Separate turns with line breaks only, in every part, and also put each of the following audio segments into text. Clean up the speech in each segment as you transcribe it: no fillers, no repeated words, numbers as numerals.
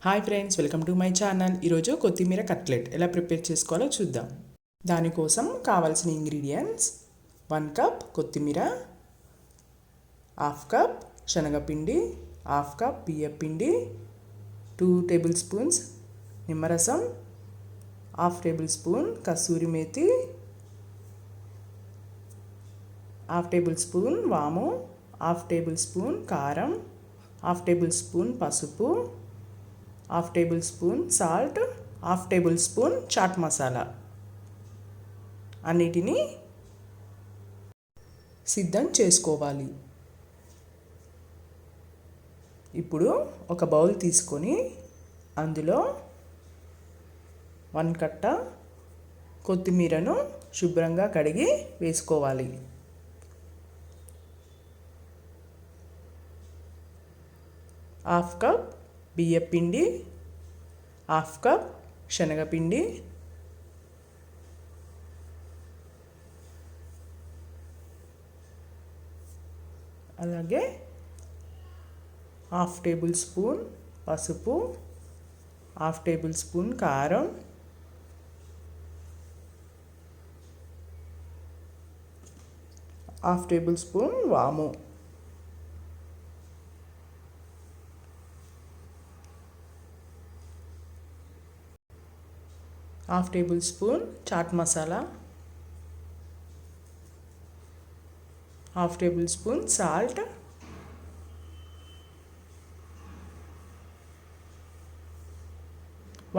Hi friends, welcome to my channel. ఈరోజు కొత్తిమీర cutlet ఎలా ప్రిపేర్ చేసుకోవాలో చూద్దాం. దానికోసం కావాల్సిన ఇంగ్రీడియంట్స్: 1 కప్ కొత్తిమీర, హాఫ్ కప్ శనగపిండి, హాఫ్ కప్ బియ్యపిండి, 2 టేబుల్ స్పూన్స్ నిమ్మరసం, half tablespoon kasuri methi, half tablespoon వాము, హాఫ్ టేబుల్ స్పూన్ కారం, హాఫ్ టేబుల్ స్పూన్ పసుపు, half tablespoon salt, half tablespoon chaat masala. అన్నిటినీ సిద్ధం చేసుకోవాలి. ఇప్పుడు ఒక బౌల్ తీసుకొని అందులో 1 కట్ట కొత్తిమీరను శుభ్రంగా కడిగి వేసుకోవాలి. హాఫ్ కప్ బియ్యపిండి, హాఫ్ కప్ శనగపిండి, అలాగే హాఫ్ టేబుల్ స్పూన్ పసుపు, హాఫ్ టేబుల్ స్పూన్ కారం, హాఫ్ టేబుల్ స్పూన్ వాము, half tablespoon chaat masala, half tablespoon salt,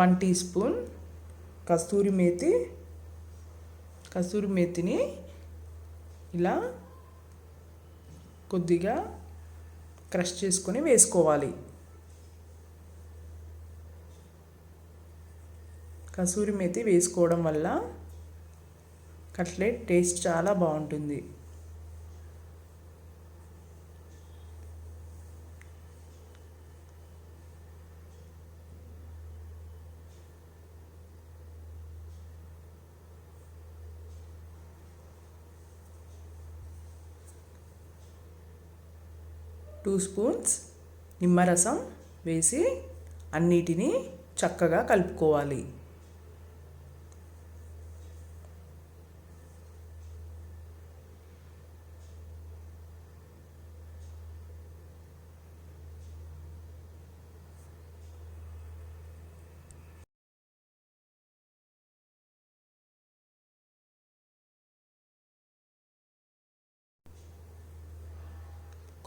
1 teaspoon kasuri methi. Kasuri మేతిని ఇలా కొద్దిగా క్రష్ చేసుకొని వేసుకోవాలి. కసూరి మేతి వేసుకోవడం వల్ల కట్లెట్ టేస్ట్ చాలా బాగుంటుంది. టూ స్పూన్స్ నిమ్మరసం వేసి అన్నిటినీ చక్కగా కలుపుకోవాలి.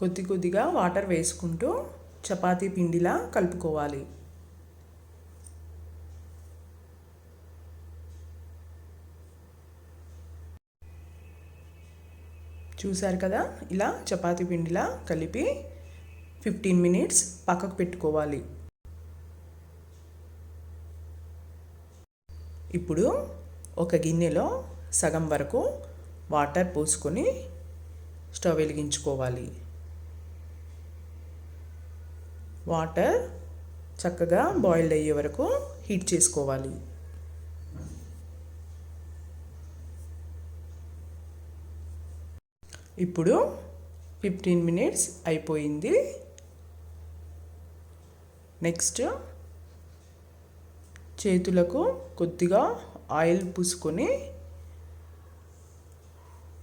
కొద్ది కొద్దిగా వాటర్ వేసుకుంటూ చపాతీ పిండిలా కలుపుకోవాలి. చూసారు కదా, ఇలా చపాతీ పిండిలా కలిపి 15 మినిట్స్ పక్కకు పెట్టుకోవాలి. ఇప్పుడు ఒక గిన్నెలో సగం వరకు వాటర్ పోసుకొని స్టవ్ వెలిగించుకోవాలి. వాటర్ చక్కగా బాయిల్డ్ అయ్యే వరకు హీట్ చేసుకోవాలి. ఇప్పుడు 15 మినిట్స్ అయిపోయింది. నెక్స్ట్ చేతులకు కొద్దిగా ఆయిల్ పూసుకొని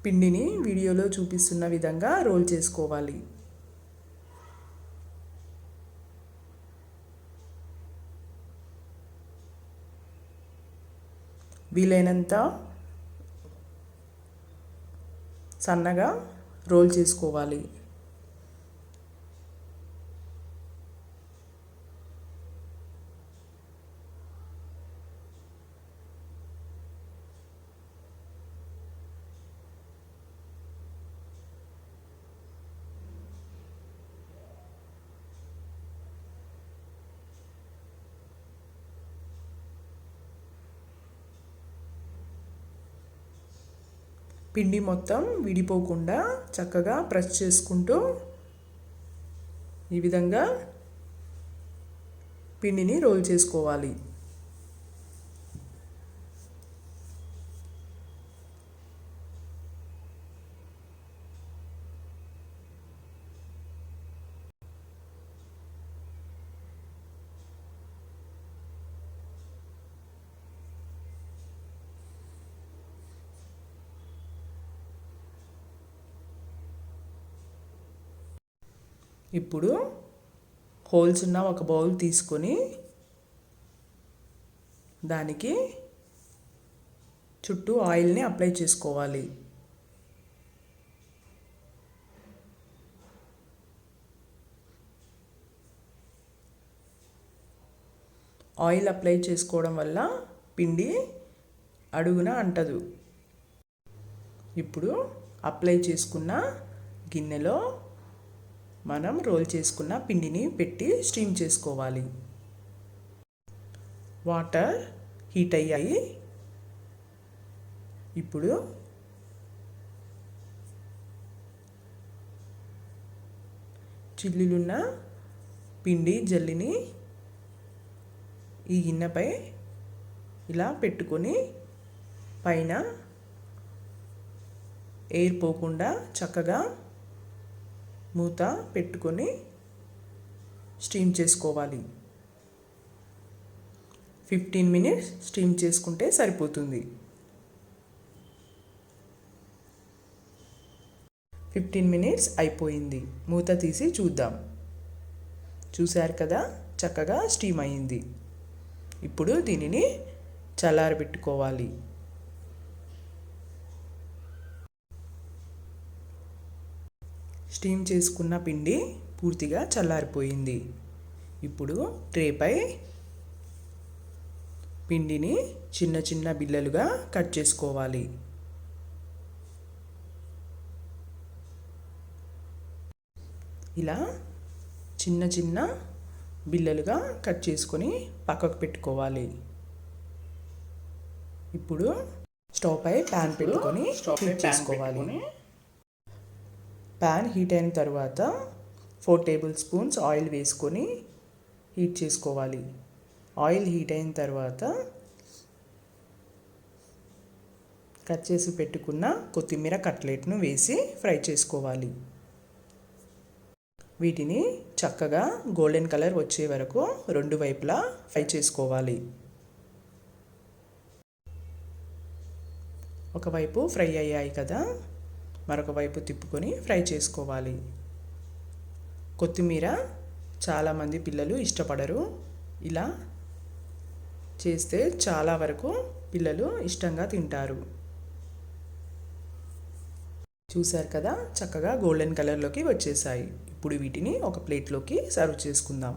పిండిని వీడియోలో చూపిస్తున్న విధంగా రోల్ చేసుకోవాలి. వీలైనంత సన్నగా రోల్ చేసుకోవాలి. పిండి మొత్తం విడిపోకుండా చక్కగా ప్రెస్ చేసుకుంటూ ఈ విధంగా పిండిని రోల్ చేసుకోవాలి. ఇప్పుడు హోల్స్ ఉన్న ఒక బౌల్ తీసుకొని దానికి చుట్టూ ఆయిల్ని అప్లై చేసుకోవాలి. ఆయిల్ అప్లై చేసుకోవడం వల్ల పిండి అడుగున అంటదు. ఇప్పుడు అప్లై చేసుకున్న గిన్నెలో మనం రోల్ చేసుకున్న పిండిని పెట్టి స్టీమ్ చేసుకోవాలి. వాటర్ హీట్ అయ్యాయి. ఇప్పుడు చిల్లులున్న పిండి జల్లిని ఈ గిన్నెపై ఇలా పెట్టుకొని పైన ఎయిర్ పోకుండా చక్కగా మూత పెట్టుకొని స్టీమ్ చేసుకోవాలి. 15 మినిట్స్ స్టీమ్ చేసుకుంటే సరిపోతుంది. 15 మినిట్స్ అయిపోయింది. మూత తీసి చూద్దాం. చూశారు కదా, చక్కగా స్టీమ్ అయింది. ఇప్పుడు దీనిని చల్లారబెట్టుకోవాలి. స్టీమ్ చేసుకున్న పిండి పూర్తిగా చల్లారిపోయింది. ఇప్పుడు ట్రేపై పిండిని చిన్న చిన్న బిళ్ళలుగా కట్ చేసుకోవాలి. ఇలా చిన్న చిన్న బిళ్ళలుగా కట్ చేసుకొని పక్కకు పెట్టుకోవాలి. ఇప్పుడు స్టవ్ పై ప్యాన్ పెట్టుకొని హీట్ చేసుకోవాలి. ప్యాన్ హీట్ అయిన తర్వాత 4 టేబుల్ స్పూన్స్ ఆయిల్ వేసుకొని హీట్ చేసుకోవాలి. ఆయిల్ హీట్ అయిన తర్వాత కట్ చేసి పెట్టుకున్న కొత్తిమీర కట్లెట్ను వేసి ఫ్రై చేసుకోవాలి. వీటిని చక్కగా గోల్డెన్ కలర్ వచ్చే వరకు 2 వైపులా ఫ్రై చేసుకోవాలి. ఒకవైపు ఫ్రై అయ్యాయి కదా, మరొక వైపు తిప్పుకొని ఫ్రై చేసుకోవాలి. కొత్తిమీర చాలామంది పిల్లలు ఇష్టపడరు. ఇలా చేస్తే చాలా వరకు పిల్లలు ఇష్టంగా తింటారు. చూశారు కదా, చక్కగా గోల్డెన్ కలర్లోకి వచ్చేసాయి. ఇప్పుడు వీటిని ఒక ప్లేట్లోకి సర్వ్ చేసుకుందాం.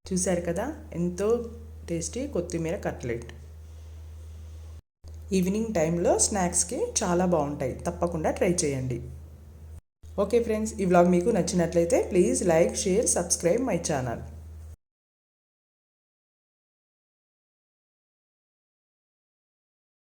చూశారు కదా, ఎంతో టేస్టీ కొత్తిమీర కట్లెట్. ఈవినింగ్ టైంలో స్నాక్స్కి చాలా బాగుంటాయి. తప్పకుండా ట్రై చేయండి. ఓకే ఫ్రెండ్స్, ఈ వ్లాగ్ మీకు నచ్చినట్లయితే please like, share, subscribe my channel.